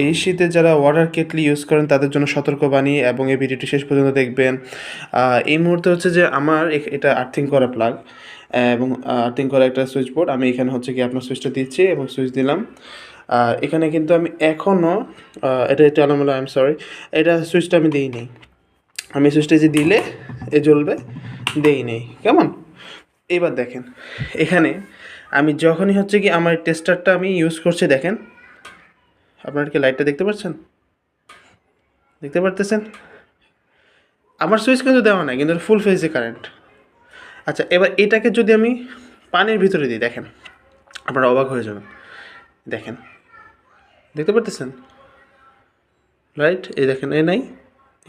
এই শীতে যারা ওয়াটার কেটলি ইউজ করেন তাদের জন্য সতর্কবাণী, এবং এই ভিডিওটি শেষ পর্যন্ত দেখবেন। এই মুহূর্তে হচ্ছে যে আমার এটা আর্থিং করা প্লাগ, এবং আর্থিং করা একটা সুইচ বোর্ড। আমি এখানে হচ্ছে কি আপনার সুইচটা দিচ্ছি এবং সুইচ দিলাম। এখানে কিন্তু আমি এখনও এটা এলোমেলো, আই এম সরি, এটা সুইচটা আমি দিই নেই। আমি সুইচটা যে দিলে এ জ্বলবে, দেই নেই, কেমন? এবার দেখেন এখানে আমি যখনই হচ্ছে কি আমার টেস্টারটা আমি ইউজ করছি, দেখেন আপনারা কি লাইটটা দেখতে পাচ্ছেন? দেখতে পারতেছেন? আমার সুইচ কিন্তু দেওয়া নাই, কিন্তু ফুল ফেজে কারেন্ট। আচ্ছা, এবার এটাকে যদি আমি পানির ভিতরে দিই, দেখেন আপনারা অবাক হয়ে যাবেন। দেখেন, দেখতে পারতেছেন? রাইট, এই দেখেন, এই নাই,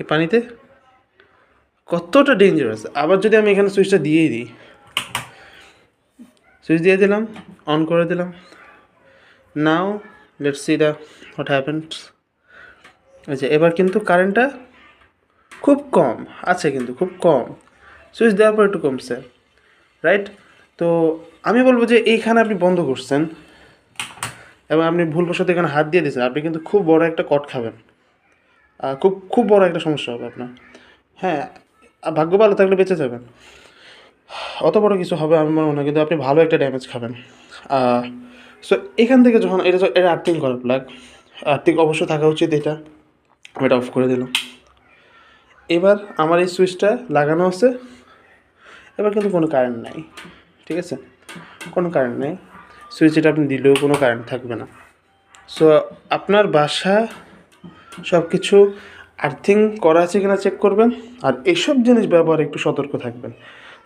এই পানিতে কতটা ডেঞ্জারাস। আবার যদি আমি এখানে সুইচটা দিয়েই দিই, সুইচ দিয়ে দিলাম, অন করে দিলাম, now let's see the what happens. আচ্ছা, এবার কিন্তু কারেন্টটা খুব কম আছে, কিন্তু খুব কম, সুইচ দেওয়ার পর একটু কমছে, রাইট? তো আমি বলবো যে এইখানে আপনি বন্ধ করছেন এবং আপনি ভুলবশত এখানে হাত দিয়ে দিয়েছেন, আপনি কিন্তু খুব বড় একটা কট খাবেন, খুব খুব বড় একটা সমস্যা হবে আপনার। হ্যাঁ, ভাগ্য ভালো থাকলে বেঁচে যাবেন, অত বড় কিছু হবে আমি মনে হয় না, কিন্তু আপনি ভালো একটা ড্যামেজ খাবেন। সো এখান থেকে যখন এটা আর্থিং করা প্লাগ, আর্থিং অবশ্য থাকা উচিত, এটা আমি এটা অফ করে দিলাম। এবার আমার এই সুইচটা লাগানো আছে, এবার কিন্তু কোনো কারেন্ট নাই, ঠিক আছে? কোনো কারেন্ট নেই, সুইচ এটা আপনি দিলেও কোনো কারেন্ট থাকবে না। সো আপনার বাসা সব কিছু আর্থিং করা আছে কিনা চেক করবেন, আর এইসব জিনিস ব্যবহারে একটু সতর্ক থাকবেন।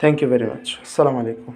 Thank you very much. আসসালামু আলাইকুম।